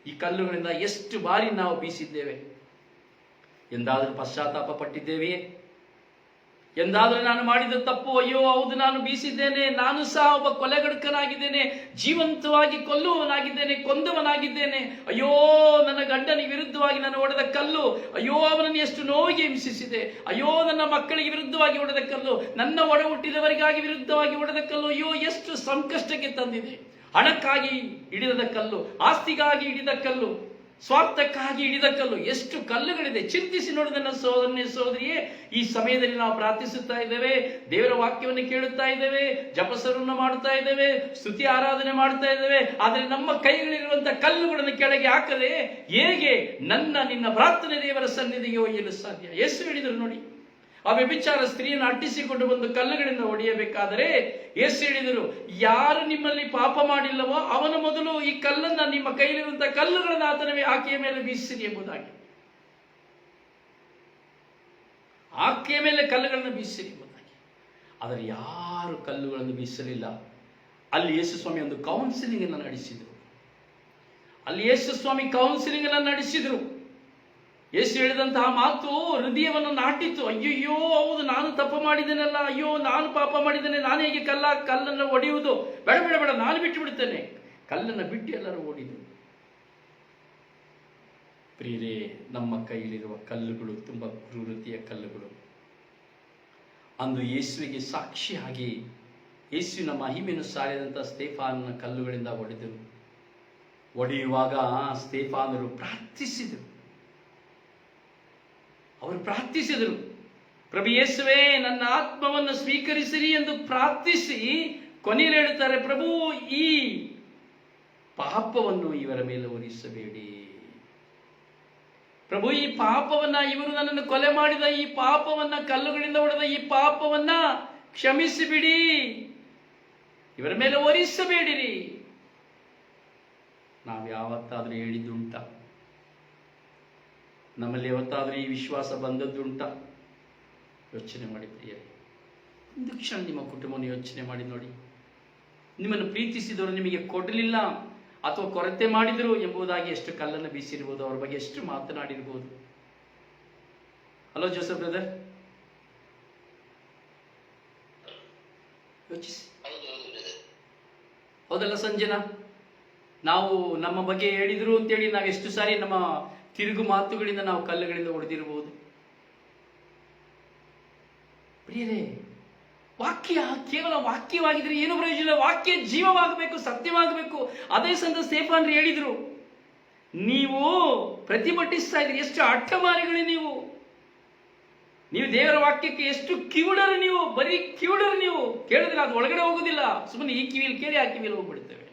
ಈ ಕಲ್ಲುಗಳಿಂದ ಎಷ್ಟು ಬಾರಿ ನಾವು ಬೀಸಿದ್ದೇವೆ? ಎಂದಾದರೂ ಪಶ್ಚಾತ್ತಾಪ ಪಟ್ಟಿದ್ದೇವೆಯೇ? ಎಂದಾದರೂ ನಾನು ಮಾಡಿದ ತಪ್ಪು, ಅಯ್ಯೋ ಹೌದು ನಾನು ಬೀಸಿದ್ದೇನೆ, ನಾನು ಸಹ ಒಬ್ಬ ಕೊಲೆಗಡಕನಾಗಿದ್ದೇನೆ, ಜೀವಂತವಾಗಿ ಕೊಲ್ಲುವವನಾಗಿದ್ದೇನೆ, ಕೊಂದವನಾಗಿದ್ದೇನೆ, ಅಯ್ಯೋ ನನ್ನ ಗಂಡನಿಗೆ ವಿರುದ್ಧವಾಗಿ ನಾನು ಹೊಡೆದ ಕಲ್ಲು, ಅಯ್ಯೋ ಅವನನ್ನು ಎಷ್ಟು ನೋವಿಗೆ ಹಿಂಸಿಸಿದೆ, ಅಯ್ಯೋ ನನ್ನ ಮಕ್ಕಳಿಗೆ ವಿರುದ್ಧವಾಗಿ ಹೊಡೆದ ಕಲ್ಲು, ನನ್ನ ಒಡ ಹುಟ್ಟಿದವರಿಗಾಗಿ ವಿರುದ್ಧವಾಗಿ ಹೊಡೆದ ಕಲ್ಲು, ಅಯ್ಯೋ ಎಷ್ಟು ಸಂಕಷ್ಟಕ್ಕೆ ತಂದಿದೆ. ಹಣಕ್ಕಾಗಿ ಹಿಡಿದ ಕಲ್ಲು, ಆಸ್ತಿಗಾಗಿ ಹಿಡಿದ ಕಲ್ಲು, ಸ್ವಾರ್ಥಕ್ಕಾಗಿ ಹಿಡಿದ ಕಲ್ಲು, ಎಷ್ಟು ಕಲ್ಲುಗಳಿದೆ. ಚಿಂತಿಸಿ ನೋಡಿದ ನನ್ನ ಸಹೋದರನೇ ಸಹೋದರಿಯೇ, ಈ ಸಮಯದಲ್ಲಿ ನಾವು ಪ್ರಾರ್ಥಿಸುತ್ತಾ ಇದ್ದೇವೆ, ದೇವರ ವಾಕ್ಯವನ್ನು ಕೇಳುತ್ತಾ ಇದ್ದೇವೆ, ಜಪಸರನ್ನು ಮಾಡುತ್ತಾ ಇದ್ದೇವೆ, ಸ್ತುತಿ ಆರಾಧನೆ ಮಾಡ್ತಾ ಇದ್ದೇವೆ. ಆದರೆ ನಮ್ಮ ಕೈಗಳಿರುವಂತಹ ಕಲ್ಲುಗಳನ್ನು ಕೆಳಗೆ ಹಾಕದೆ ಹೇಗೆ ನಿನ್ನ ಪ್ರಾರ್ಥನೆ ದೇವರ ಸನ್ನಿಧಿಗೆ ಒಯ್ಯಲು ಸಾಧ್ಯ? ಯೇಸು ಹೇಳಿದರು ನೋಡಿ, ಆ ವ್ಯಭಿಚಾರ ಸ್ತ್ರೀಯನ್ನು ಅಟ್ಟಿಸಿಕೊಂಡು ಬಂದು ಕಲ್ಲುಗಳಿಂದ ಹೊಡೆಯಬೇಕಾದರೆ ಯೇಸು ಹೇಳಿದರು, ಯಾರು ನಿಮ್ಮಲ್ಲಿ ಪಾಪ ಮಾಡಿಲ್ಲವೋ ಅವನ ಮೊದಲು ಈ ಕಲ್ಲನ್ನ, ನಿಮ್ಮ ಕೈಲಿರುವಂತಹ ಕಲ್ಲುಗಳನ್ನು ಆತನವೇ ಆಕೆಯ ಮೇಲೆ ಬೀಸಿರಿ ಎಂಬುದಾಗಿ. ಆಕೆಯ ಮೇಲೆ ಕಲ್ಲುಗಳನ್ನು ಬೀಸಿರಿ ಎಂಬುದಾಗಿ. ಆದರೆ ಯಾರು ಕಲ್ಲುಗಳನ್ನು ಬೀಸಲಿಲ್ಲ. ಅಲ್ಲಿ ಯೇಸು ಸ್ವಾಮಿ ಒಂದು ಕೌನ್ಸಿಲಿಂಗ್ ಅನ್ನು ನಡೆಸಿದರು. ನಡೆಸಿದರು. ಯೇಸು ಹೇಳಿದಂತಹ ಮಾತು ಹೃದಯವನ್ನು ನಾಟಿತು. ಅಯ್ಯಯ್ಯೋ ಹೌದು, ನಾನು ತಪ್ಪು ಮಾಡಿದ್ದೇನಲ್ಲ, ಅಯ್ಯೋ ನಾನು ಪಾಪ ಮಾಡಿದ್ದೇನೆ, ನಾನು ಹೇಗೆ ಕಲ್ಲನ್ನು ಹೊಡೆಯುವುದು? ಬೇಡ ಬೇಡ ಬೇಡ, ನಾನು ಬಿಟ್ಟು ಬಿಡುತ್ತೇನೆ. ಕಲ್ಲನ್ನು ಬಿಟ್ಟು ಎಲ್ಲರೂ ಓಡಿದರು. ಪ್ರಿಯರೇ, ನಮ್ಮ ಕೈಯಲ್ಲಿರುವ ಕಲ್ಲುಗಳು ತುಂಬ ಕ್ರೂರತೆಯ ಕಲ್ಲುಗಳು. ಅಂದು ಯೇಸುವಿಗೆ ಸಾಕ್ಷಿಯಾಗಿ ಯೇಸುವಿನ ಮಹಿಮೆಯನ್ನು ಸಾರಿದಂತಹ ಸ್ತೆಫನನ ಕಲ್ಲುಗಳಿಂದ ಹೊಡೆದರು. ಹೊಡೆಯುವಾಗ ಸ್ತೆಫನರು ಪ್ರಾರ್ಥಿಸಿದರು. ಅವರು ಪ್ರಾರ್ಥಿಸಿದರು, ಪ್ರಭು ಯೇಸುವೇ ನನ್ನ ಆತ್ಮವನ್ನು ಸ್ವೀಕರಿಸಿರಿ ಎಂದು ಪ್ರಾರ್ಥಿಸಿ ಕೊನೆಯಲ್ಲಿ ಹೇಳ್ತಾರೆ, ಪ್ರಭು ಈ ಪಾಪವನ್ನು ಇವರ ಮೇಲೆ ಹೊರಿಸಬೇಡಿ. ಪ್ರಭು ಈ ಪಾಪವನ್ನ, ಇವರು ನನ್ನನ್ನು ಕೊಲೆ ಮಾಡಿದ ಈ ಪಾಪವನ್ನ, ಕಲ್ಲುಗಳಿಂದ ಹೊಡೆದ ಈ ಪಾಪವನ್ನ ಕ್ಷಮಿಸಿಬಿಡಿ, ಇವರ ಮೇಲೆ ಹೊರಿಸಬೇಡಿರಿ. ನಾವು ಯಾವತ್ತಾದ್ರೂ ಹೇಳಿದ್ದುಂಟ? ನಮ್ಮಲ್ಲಿ ಯಾವತ್ತಾದ್ರೂ ಈ ವಿಶ್ವಾಸ ಬಂದದ್ದುಂಟ? ಯೋಚನೆ ಮಾಡಿ ಪ್ರಿಯರೇ. ಒಂದು ಕ್ಷಣ ನಿಮ್ಮ ಕುಟುಂಬವನ್ನು ಯೋಚನೆ ಮಾಡಿ ನೋಡಿ. ನಿಮ್ಮನ್ನು ಪ್ರೀತಿಸಿದವರು ನಿಮಗೆ ಕೊಡಲಿಲ್ಲ ಅಥವಾ ಕೊರತೆ ಮಾಡಿದರು ಎಂಬುದಾಗಿ ಎಷ್ಟು ಕಲ್ಲನ್ನು ಬೀಸಿರ್ಬೋದು, ಅವ್ರ ಬಗ್ಗೆ ಎಷ್ಟು ಮಾತನಾಡಿರ್ಬೋದು. ಹಲೋ ಜೋಸೆಫ್ ಬ್ರದರ್, ಯೋಚಿಸಿ. ಹೌದಲ್ಲ ಸಂಜನಾ? ನಾವು ನಮ್ಮ ಬಗ್ಗೆ ಹೇಳಿದ್ರು ಅಂತೇಳಿ ನಾವು ಎಷ್ಟು ಸಾರಿ ನಮ್ಮ ತಿರುಗು ಮಾತುಗಳಿಂದ ನಾವು ಕಲ್ಲುಗಳಿಂದ ಹೊಡೆದಿರಬಹುದು. ಪ್ರಿಯರೇ, ವಾಕ್ಯ ಕೇವಲ ವಾಕ್ಯವಾಗಿದ್ರೆ ಏನು ಪ್ರಯೋಜನ? ವಾಕ್ಯ ಜೀವವಾಗಬೇಕು, ಸತ್ಯವಾಗಬೇಕು. ಅದೇ ಸಂತ ಸ್ಟೇಫಾನರು ಹೇಳಿದ್ರು, ನೀವು ಪ್ರತಿಭಟಿಸ್ತಾ ಇದ್ರಿ, ಎಷ್ಟು ಹಠಮಾರಿಗಳು ನೀವು ದೇವರ ವಾಕ್ಯಕ್ಕೆ ಎಷ್ಟು ಕಿವುಡರು ನೀವು, ಬರೀ ಕಿವುಡರು ನೀವು. ಕೇಳಿದ್ರೆ ಅದು ಒಳಗಡೆ ಹೋಗುದಿಲ್ಲ, ಸುಮ್ಮನೆ ಈ ಕಿವಿಯಲ್ಲಿ ಕೇಳಿ ಆ ಕಿವಿಯಲ್ಲಿ ಹೋಗ್ಬಿಡ್ತೇವೆ.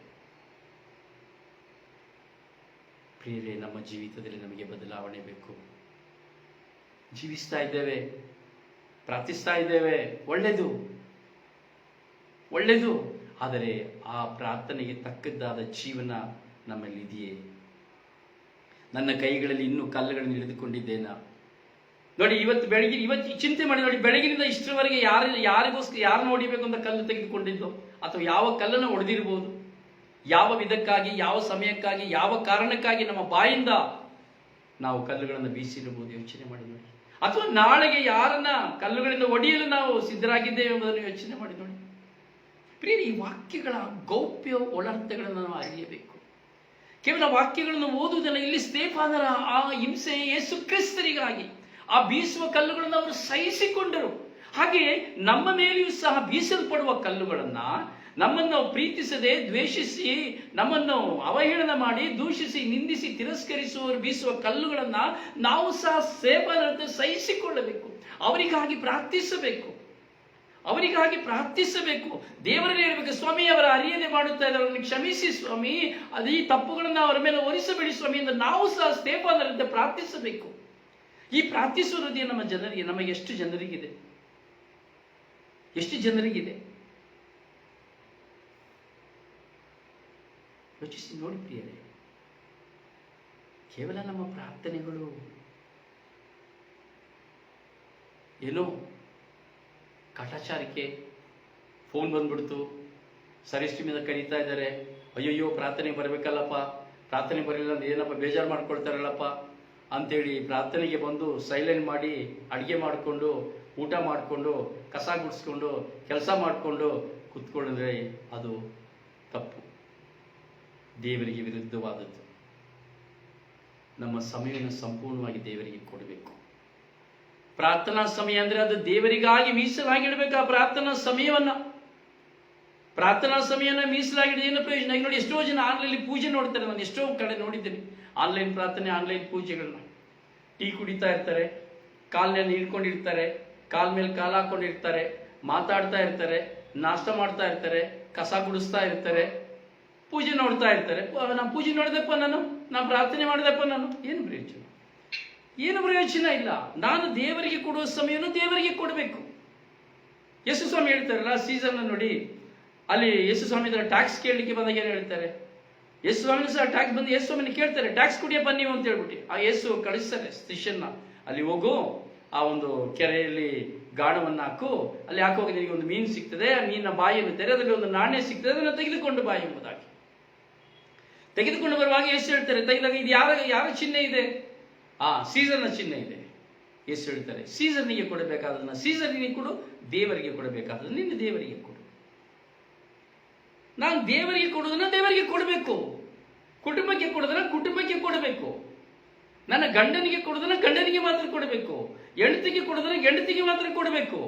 ಪ್ರಿಯರೇ, ನಮ್ಮ ಜೀವಿತದಲ್ಲಿ ನಮಗೆ ಬದಲಾವಣೆ ಬೇಕು. ಜೀವಿಸ್ತಾ ಇದ್ದೇವೆ, ಪ್ರಾರ್ಥಿಸ್ತಾ ಇದ್ದೇವೆ, ಒಳ್ಳೆಯದು. ಆದರೆ ಆ ಪ್ರಾರ್ಥನೆಗೆ ತಕ್ಕದ್ದಾದ ಜೀವನ ನಮ್ಮಲ್ಲಿ ಇದೆಯೇ? ನನ್ನ ಕೈಗಳಲ್ಲಿ ಇನ್ನೂ ಕಲ್ಲುಗಳನ್ನು ಹಿಡಿದುಕೊಂಡಿದ್ದೇನಾ? ನೋಡಿ, ಇವತ್ತು ಚಿಂತೆ ಮಾಡಿ ನೋಡಿ, ಬೆಳಗಿನಿಂದ ಇಷ್ಟರವರೆಗೆ ಯಾರನ್ನು ಹೊಡಿಬೇಕು ಅಂತ ಕಲ್ಲು ತೆಗೆದುಕೊಂಡಿದ್ದು, ಅಥವಾ ಯಾವ ಕಲ್ಲನ್ನು ಹೊಡೆದಿರ್ಬೋದು, ಯಾವ ವಿಧಕ್ಕಾಗಿ, ಯಾವ ಸಮಯಕ್ಕಾಗಿ, ಯಾವ ಕಾರಣಕ್ಕಾಗಿ ನಮ್ಮ ಬಾಯಿಂದ ನಾವು ಕಲ್ಲುಗಳನ್ನು ಬೀಸಿರಬಹುದು. ಯೋಚನೆ ಮಾಡಿ ನೋಡಿ. ಅಥವಾ ನಾಳೆಗೆ ಯಾರನ್ನ ಕಲ್ಲುಗಳಿಂದ ಹೊಡೆಯಲು ನಾವು ಸಿದ್ಧರಾಗಿದ್ದೇವೆ ಎಂಬುದನ್ನು ಯೋಚನೆ ಮಾಡಿ ನೋಡಿ. ಪ್ರಿಯರೇ, ಈ ವಾಕ್ಯಗಳ ಗೌಪ್ಯ ಒಳರ್ಥಗಳನ್ನು ನಾವು ಅರಿಯಬೇಕು. ಕೇವಲ ವಾಕ್ಯಗಳನ್ನು ಓದುವುದಲ್ಲ. ಇಲ್ಲಿ ಸ್ಟೇಫಾನರ ಆ ಹಿಂಸೆ ಯೇಸು ಕ್ರಿಸ್ತರಿಗಾಗಿ ಆ ಬೀಸುವ ಕಲ್ಲುಗಳನ್ನು ಅವರು ಸಹಿಸಿಕೊಂಡರು. ಹಾಗೆಯೇ ನಮ್ಮ ಮೇಲೆಯೂ ಸಹ ಬೀಸಲ್ಪಡುವ ಕಲ್ಲುಗಳನ್ನ, ನಮ್ಮನ್ನು ಪ್ರೀತಿಸದೆ ದ್ವೇಷಿಸಿ, ನಮ್ಮನ್ನು ಅವಹೇಳನ ಮಾಡಿ, ದೂಷಿಸಿ, ನಿಂದಿಸಿ, ತಿರಸ್ಕರಿಸುವವರು ಬೀಸುವ ಕಲ್ಲುಗಳನ್ನ ನಾವು ಸಹ ಸೇವನಂತೆ ಸಹಿಸಿಕೊಳ್ಳಬೇಕು. ಅವರಿಗಾಗಿ ಪ್ರಾರ್ಥಿಸಬೇಕು. ದೇವರಲ್ಲಿ ಹೇಳಬೇಕು, ಸ್ವಾಮಿ ಅವರ ಅರಿಯದೆ ಮಾಡುತ್ತಾ ಇದ್ದಾರೆ, ಅವರನ್ನು ಕ್ಷಮಿಸಿ ಸ್ವಾಮಿ, ಅದು ಈ ತಪ್ಪುಗಳನ್ನು ಅವರ ಮೇಲೆ ಹೊರಿಸಬೇಡಿ ಸ್ವಾಮಿ ಎಂದು ನಾವು ಸಹ ಸ್ಟೇಫಾನರಂತೆ ಪ್ರಾರ್ಥಿಸಬೇಕು. ಈ ಪ್ರಾರ್ಥಿಸುವ ಹೃದಯ ನಮಗೆ ಎಷ್ಟು ಜನರಿಗಿದೆ? ಯೋಚಿಸಿ ನೋಡಿ ಪ್ರಿಯರೇ. ಕೇವಲ ನಮ್ಮ ಪ್ರಾರ್ಥನೆಗಳು ಏನೋ ಕಾಟಾಚಾರಿಕೆ, ಫೋನ್ ಬಂದ್ಬಿಡ್ತು, ಸರಿಷ್ಠಿ ಮೇಲೆ ಕರೀತಾ ಇದ್ದಾರೆ, ಅಯ್ಯಯ್ಯೋ ಪ್ರಾರ್ಥನೆ ಬರಬೇಕಲ್ಲಪ್ಪ, ಪ್ರಾರ್ಥನೆ ಬರಲಿಲ್ಲ ಅಂದ್ರೆ ಏನಪ್ಪ ಬೇಜಾರು ಮಾಡ್ಕೊಳ್ತಾರಲ್ಲಪ್ಪ ಅಂತೇಳಿ ಪ್ರಾರ್ಥನೆಗೆ ಬಂದು ಸೈಲೆಂಟ್ ಮಾಡಿ ಅಡುಗೆ ಮಾಡಿಕೊಂಡು, ಊಟ ಮಾಡಿಕೊಂಡು, ಕಸ ಗುಡಿಸ್ಕೊಂಡು, ಕೆಲಸ ಮಾಡಿಕೊಂಡು ಕೂತ್ಕೊಂಡಿದ್ರೆ ಅದು ತಪ್ಪು, ದೇವರಿಗೆ ವಿರುದ್ಧವಾದದ್ದು. ನಮ್ಮ ಸಮಯವನ್ನು ಸಂಪೂರ್ಣವಾಗಿ ದೇವರಿಗೆ ಕೊಡಬೇಕು. ಪ್ರಾರ್ಥನಾ ಸಮಯ ಅಂದ್ರೆ ಅದು ದೇವರಿಗಾಗಿ ಮೀಸಲಾಗಿಡಬೇಕು. ಆ ಪ್ರಾರ್ಥನಾ ಸಮಯವನ್ನ ಮೀಸಲಾಗಿಡ ಏನು ಪ್ರಯೋಜನ? ಈಗ ನೋಡಿ, ಎಷ್ಟೋ ಜನ ಆನ್ಲೈನ್ ಪೂಜೆ ನೋಡ್ತಾರೆ. ನಾನು ಎಷ್ಟೋ ಕಡೆ ನೋಡಿದ್ದೀನಿ ಆನ್ಲೈನ್ ಪ್ರಾರ್ಥನೆ, ಆನ್ಲೈನ್ ಪೂಜೆಗಳನ್ನ. ಟೀ ಕುಡಿತಾ ಇರ್ತಾರೆ, ಕಾಲ್ನಲ್ಲಿ ಹಿಡ್ಕೊಂಡಿರ್ತಾರೆ, ಕಾಲ್ ಮೇಲೆ ಕಾಲು ಹಾಕೊಂಡಿರ್ತಾರೆ, ಮಾತಾಡ್ತಾ ಇರ್ತಾರೆ, ನಾಷ್ಟ ಮಾಡ್ತಾ ಇರ್ತಾರೆ, ಕಸ ಗುಡಿಸ್ತಾ ಇರ್ತಾರೆ, ಪೂಜೆ ನೋಡ್ತಾ ಇರ್ತಾರೆ. ನಾನು ಪೂಜೆ ನೋಡಿದೆಪ್ಪ, ನಾನು ಪ್ರಾರ್ಥನೆ ಮಾಡಿದೆಪ್ಪ, ಏನು ಪ್ರಯೋಜನ ಇಲ್ಲ. ನಾನು ದೇವರಿಗೆ ಕೊಡುವ ಸಮಯವನ್ನು ದೇವರಿಗೆ ಕೊಡಬೇಕು. ಯೇಸು ಸ್ವಾಮಿ ಹೇಳ್ತಾರಲ್ಲ, ಸೀಸನ್ ನೋಡಿ, ಅಲ್ಲಿ ಯೇಸು ಸ್ವಾಮಿ ಟ್ಯಾಕ್ಸ್ ಕೇಳಲಿಕ್ಕೆ ಬಂದಾಗ ಏನು ಹೇಳ್ತಾರೆ? ಯೇಸು ಸ್ವಾಮಿ ಸಹ ಟ್ಯಾಕ್ಸ್ ಬಂದು ಯೇಸು ಸ್ವಾಮಿನ ಕೇಳ್ತಾರೆ, ಟ್ಯಾಕ್ಸ್ ಕುಡಿಯಪ್ಪ ನೀವು ಅಂತ ಹೇಳ್ಬಿಟ್ಟು. ಆ ಯೇಸು ಕಳಿಸ್ತಾರೆ ಶಿಷ್ಯನ್ನ, ಅಲ್ಲಿ ಹೋಗು, ಆ ಒಂದು ಕೆರೆಯಲ್ಲಿ ಗಾಣವನ್ನು ಹಾಕು, ಅಲ್ಲಿ ಹಾಕುವಾಗ ನಿನಗೆ ಒಂದು ಮೀನು ಸಿಗ್ತದೆ, ಆ ಮೀನಿನ ಬಾಯಿಯನ್ನು ತೆರೆದಲ್ಲಿ ಒಂದು ನಾಣ್ಯ ಸಿಗ್ತದೆ, ಅದನ್ನು ತೆಗೆದುಕೊಂಡು ಬಾ ಎಂಬುದಾಗಿ. ತೆಗೆದುಕೊಂಡು ಬರುವಾಗ ಯೇಸು ಹೇಳ್ತಾರೆ, ತೆಗೆದಾಗ ಇದು ಯಾರ ಚಿಹ್ನೆ ಇದೆ? ಸೀಸರ್ನ ಚಿಹ್ನೆ ಇದೆ. ಯೇಸು ಹೇಳ್ತಾರೆ, ಸೀಸರ್ನಿಗೆ ಕೊಡಬೇಕಾದದನ್ನ ಸೀಸರ್ನಿಗೆ ಕೊಡು, ದೇವರಿಗೆ ಕೊಡಬೇಕಾದದನ್ನ ನಿನ್ನ ದೇವರಿಗೆ ಕೊಡು. ನಾನು ದೇವರಿಗೆ ಕೊಡುವುದನ್ನ ದೇವರಿಗೆ ಕೊಡಬೇಕು, ಕುಟುಂಬಕ್ಕೆ ಕೊಡುವುದನ್ನ ಕುಟುಂಬಕ್ಕೆ ಕೊಡಬೇಕು, ನನ್ನ ಗಂಡನಿಗೆ ಕೊಡುವುದನ್ನ ಗಂಡನಿಗೆ ಮಾತ್ರ ಕೊಡಬೇಕು, ಹೆಂಡತಿಗೆ ಕೊಡುವುದನ್ನ ಹೆಂಡತಿಗೆ ಮಾತ್ರ ಕೊಡಬೇಕು.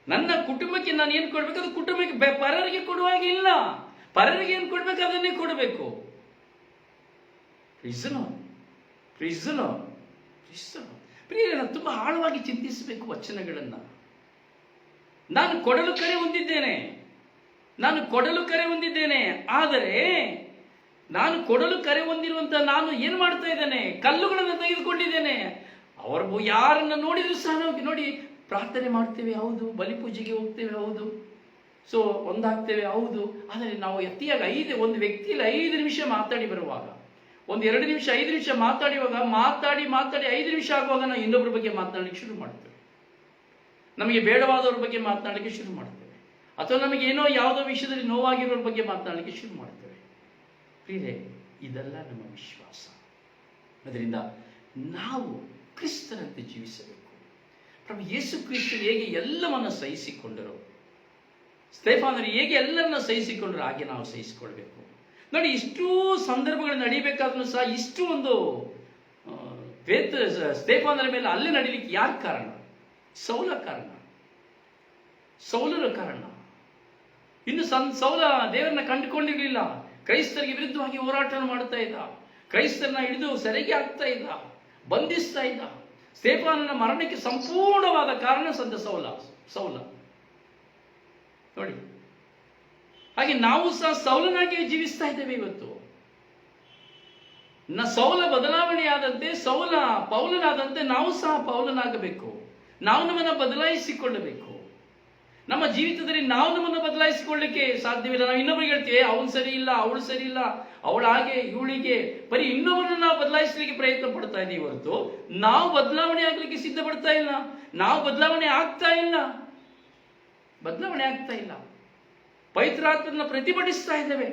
ನನ್ನ ಕುಟುಂಬಕ್ಕೆ ನಾನು ಏನು ಕೊಡಬೇಕು ಅದು ಕುಟುಂಬಕ್ಕೆ, ಪರರಿಗೆ ಕೊಡುವಾಗ ಇಲ್ಲ, ಪರರಿಗೆ ಏನು ಕೊಡಬೇಕು ಅದನ್ನೇ ಕೊಡಬೇಕು. ಪ್ರಿಯರೇ, ತುಂಬ ಆಳವಾಗಿ ಚಿಂತಿಸಬೇಕು ವಚನಗಳನ್ನು. ನಾನು ಕೊಡಲು ಕರೆ ಹೊಂದಿದ್ದೇನೆ, ನಾನು ಕೊಡಲು ಕರೆ ಹೊಂದಿದ್ದೇನೆ. ಆದರೆ ನಾನು ಕೊಡಲು ಕರೆ ಹೊಂದಿರುವಂತ ನಾನು ಏನು ಮಾಡ್ತಾ ಇದ್ದೇನೆ? ಕಲ್ಲುಗಳನ್ನು ತೆಗೆದುಕೊಂಡಿದ್ದೇನೆ. ಅವರು ಯಾರನ್ನ ನೋಡಿದ್ರು ಸಹ ನಾವು ನೋಡಿ ಪ್ರಾರ್ಥನೆ ಮಾಡ್ತೇವೆ, ಹೌದು. ಬಲಿಪೂಜೆಗೆ ಹೋಗ್ತೇವೆ, ಹೌದು. ಸೊ ಒಂದಾಗ್ತೇವೆ, ಹೌದು. ಆದರೆ ನಾವು ಅತಿಯಾಗಿ ಒಂದು ವ್ಯಕ್ತಿಯಲ್ಲಿ 5 ನಿಮಿಷ ಮಾತಾಡಿ ಬರುವಾಗ, ಒಂದು 2 ನಿಮಿಷ 5 ನಿಮಿಷ ಮಾತಾಡುವಾಗ, ಮಾತಾಡಿ 5 ನಿಮಿಷ ಆಗುವಾಗ ನಾವು ಇನ್ನೊಬ್ಬರ ಬಗ್ಗೆ ಮಾತನಾಡಲಿಕ್ಕೆ ಶುರು ಮಾಡ್ತೇವೆ. ನಮಗೆ ಬೇಡವಾದವ್ರ ಬಗ್ಗೆ ಮಾತನಾಡಲಿಕ್ಕೆ ಶುರು ಮಾಡ್ತೇವೆ, ಅಥವಾ ನಮಗೆ ಏನೋ ಯಾವುದೋ ವಿಷಯದಲ್ಲಿ ನೋವಾಗಿರೋರ ಬಗ್ಗೆ ಮಾತನಾಡಲಿಕ್ಕೆ ಶುರು ಮಾಡ್ತೇವೆ. ಪ್ರಿಯರೇ, ಇದೆಲ್ಲ ನಮ್ಮ ವಿಶ್ವಾಸ. ಅದರಿಂದ ನಾವು ಕ್ರಿಸ್ತರಂತೆ ಜೀವಿಸಬೇಕು. ಪ್ರಭು ಯೇಸು ಕ್ರಿಸ್ತರು ಹೇಗೆ ಎಲ್ಲವನ್ನು ಸಹಿಸಿಕೊಂಡರು, ಸ್ತೆಫಾನರು ಹೇಗೆ ಎಲ್ಲರನ್ನ ಸಹಿಸಿಕೊಂಡರು, ಹಾಗೆ ನಾವು ಸಹಿಸಿಕೊಳ್ಬೇಕು. ನೋಡಿ, ಇಷ್ಟೂ ಸಂದರ್ಭಗಳು ನಡೀಬೇಕಾದ್ರೂ ಸಹ ಇಷ್ಟು ಒಂದು ಸ್ತೆಫಾನರ ಮೇಲೆ ಅಲ್ಲೇ ನಡೀಲಿಕ್ಕೆ ಯಾರು ಕಾರಣ? ಸೌಲ ಕಾರಣ, ಸೌಲರ ಕಾರಣ. ಇನ್ನು ಸೌಲ ದೇವರನ್ನ ಕಂಡುಕೊಂಡಿರಲಿಲ್ಲ. ಕ್ರೈಸ್ತರಿಗೆ ವಿರುದ್ಧವಾಗಿ ಹೋರಾಟ ಮಾಡ್ತಾ ಇದ್ದ, ಕ್ರೈಸ್ತರನ್ನ ಹಿಡಿದು ಸೆರೆಗೆ ಹಾಕ್ತಾ ಇದ್ದ, ಬಂಧಿಸ್ತಾ ಇದ್ದ. ಸ್ತೆಫಾನನ ಮರಣಕ್ಕೆ ಸಂಪೂರ್ಣವಾದ ಕಾರಣ ಸೌಲ. ನೋಡಿ, ಹಾಗೆ ನಾವು ಸಹ ಸೌಲನಾಗಿ ಜೀವಿಸ್ತಾ ಇದ್ದೇವೆ ಇವತ್ತು. ಸೌಲ ಬದಲಾವಣೆಯಾದಂತೆ, ಸೌಲ ಪೌಲನಾದಂತೆ ನಾವು ಸಹ ಪೌಲನಾಗಬೇಕು. ನಾವು ನಮ್ಮನ್ನು ಬದಲಾಯಿಸಿಕೊಳ್ಳಬೇಕು. ನಮ್ಮ ಜೀವಿತದಲ್ಲಿ ನಾವು ನಮ್ಮನ್ನು ಬದಲಾಯಿಸಿಕೊಳ್ಳಲಿಕ್ಕೆ ಸಾಧ್ಯವಿಲ್ಲ. ನಾವು ಇನ್ನೊಬ್ಬರಿಗೆ ಹೇಳ್ತೀವಿ, ಅವನು ಸರಿ ಇಲ್ಲ, ಅವಳು ಸರಿ ಇಲ್ಲ, ಅವಳು ಹಾಗೆ, ಇವಳಿಗೆ, ಬರೀ ಇನ್ನೊಬ್ಬರನ್ನ ನಾವು ಬದಲಾಯಿಸಲಿಕ್ಕೆ ಪ್ರಯತ್ನ ಪಡ್ತಾ ಇದ್ದೀವಿ ಹೊರತು ನಾವು ಬದಲಾವಣೆ ಆಗ್ಲಿಕ್ಕೆ ಸಿದ್ಧ ಪಡ್ತಾ ಇಲ್ಲ. ನಾವು ಬದಲಾವಣೆ ಆಗ್ತಾ ಇಲ್ಲ. ಪವಿತ್ರಾತ್ಮನ ಪ್ರತಿಭಟಿಸ್ತಾ ಇದ್ದೇವೆ.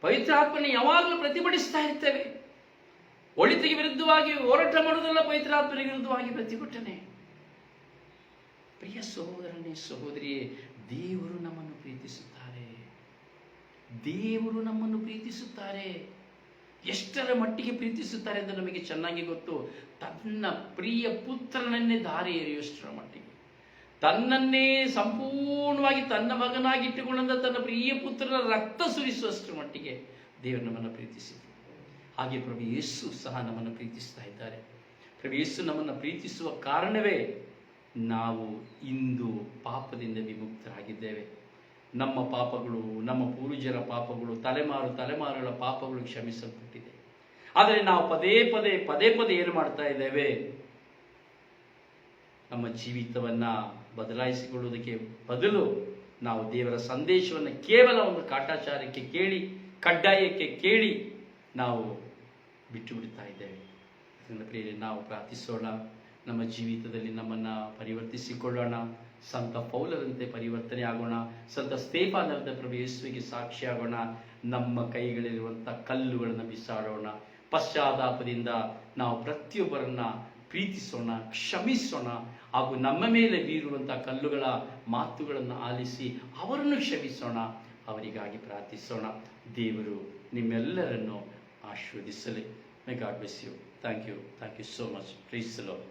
ಪವಿತ್ರಾತ್ಮನ ಯಾವಾಗಲೂ ಪ್ರತಿಭಟಿಸ್ತಾ ಇರ್ತೇವೆ. ಒಳಿತಿಗೆ ವಿರುದ್ಧವಾಗಿ ಹೋರಾಟ ಮಾಡುವುದಲ್ಲ, ಪವಿತ್ರಾತ್ಮನಿಗೆ ವಿರುದ್ಧವಾಗಿ ಪ್ರತಿಭಟನೆ. ಪ್ರಿಯ ಸಹೋದರನೇ, ಸಹೋದರಿಯೇ, ದೇವರು ನಮ್ಮನ್ನು ಪ್ರೀತಿಸುತ್ತಾರೆ. ದೇವರು ನಮ್ಮನ್ನು ಪ್ರೀತಿಸುತ್ತಾರೆ. ಎಷ್ಟರ ಮಟ್ಟಿಗೆ ಪ್ರೀತಿಸುತ್ತಾರೆ ಎಂದು ನಮಗೆ ಚೆನ್ನಾಗಿ ಗೊತ್ತು. ತನ್ನ ಪ್ರಿಯ ಪುತ್ರನನ್ನೇ ದಾರಿ ಎರೆಯುವಷ್ಟರ ಮಟ್ಟಿಗೆ, ತನ್ನನ್ನೇ ಸಂಪೂರ್ಣವಾಗಿ ತನ್ನ ಮಗನಾಗಿಟ್ಟುಕೊಂಡ ತನ್ನ ಪ್ರಿಯ ಪುತ್ರನ ರಕ್ತ ಸುರಿಸುವಷ್ಟರ ಮಟ್ಟಿಗೆ ದೇವರು ನಮ್ಮನ್ನು ಪ್ರೀತಿಸಿದರು. ಹಾಗೆ ಪ್ರಭು ಯೇಸು ಸಹ ನಮ್ಮನ್ನು ಪ್ರೀತಿಸ್ತಾ ಇದ್ದಾರೆ. ಪ್ರಭು ಯೇಸು ನಮ್ಮನ್ನು ಪ್ರೀತಿಸುವ ಕಾರಣವೇ ನಾವು ಇಂದು ಪಾಪದಿಂದ ವಿಮುಕ್ತರಾಗಿದ್ದೇವೆ. ನಮ್ಮ ಪಾಪಗಳು, ನಮ್ಮ ಪೂರ್ವಜರ ಪಾಪಗಳು, ತಲೆಮಾರುಗಳ ಪಾಪಗಳು ಕ್ಷಮಿಸಲ್ಪಟ್ಟಿದೆ. ಆದರೆ ನಾವು ಪದೇ ಪದೇ ಏನು ಮಾಡ್ತಾ ಇದ್ದೇವೆ? ನಮ್ಮ ಜೀವಿತವನ್ನ ಬದಲಾಯಿಸಿಕೊಳ್ಳುವುದಕ್ಕೆ ಬದಲು ನಾವು ದೇವರ ಸಂದೇಶವನ್ನು ಕೇವಲ ಒಂದು ಕಾಟಾಚಾರಕ್ಕೆ ಕೇಳಿ, ಕಡ್ಡಾಯಕ್ಕೆ ಕೇಳಿ ನಾವು ಬಿಟ್ಟು ಬಿಡ್ತಾ ಇದ್ದೇವೆ. ಅದರಿಂದ ಪ್ರಿಯರೇ, ನಾವು ಪ್ರಾರ್ಥಿಸೋಣ, ನಮ್ಮ ಜೀವಿತದಲ್ಲಿ ನಮ್ಮನ್ನು ಪರಿವರ್ತಿಸಿಕೊಳ್ಳೋಣ. ಸಂತ ಪೌಲರಂತೆ ಪರಿವರ್ತನೆ ಆಗೋಣ. ಸಂತ ಸ್ತೆಫಾನರಂತೆ ಪ್ರಭು ಯೇಸುವಿಗೆ ಸಾಕ್ಷಿ ಆಗೋಣ. ನಮ್ಮ ಕೈಗಳಲ್ಲಿರುವಂಥ ಕಲ್ಲುಗಳನ್ನು ಬಿಸಾಡೋಣ. ಪಶ್ಚಾತ್ತಾಪದಿಂದ ನಾವು ಪ್ರತಿಯೊಬ್ಬರನ್ನ ಪ್ರೀತಿಸೋಣ, ಕ್ಷಮಿಸೋಣ. ಹಾಗೂ ನಮ್ಮ ಮೇಲೆ ಬೀರುವಂಥ ಕಲ್ಲುಗಳ ಮಾತುಗಳನ್ನು ಆಲಿಸಿ ಅವರನ್ನು ಕ್ಷಮಿಸೋಣ. ಅವರಿಗಾಗಿ ಪ್ರಾರ್ಥಿಸೋಣ. ದೇವರು ನಿಮ್ಮೆಲ್ಲರನ್ನು ಆಶೀರ್ವದಿಸಲಿ. May God bless you. Thank you so much. Praise the Lord.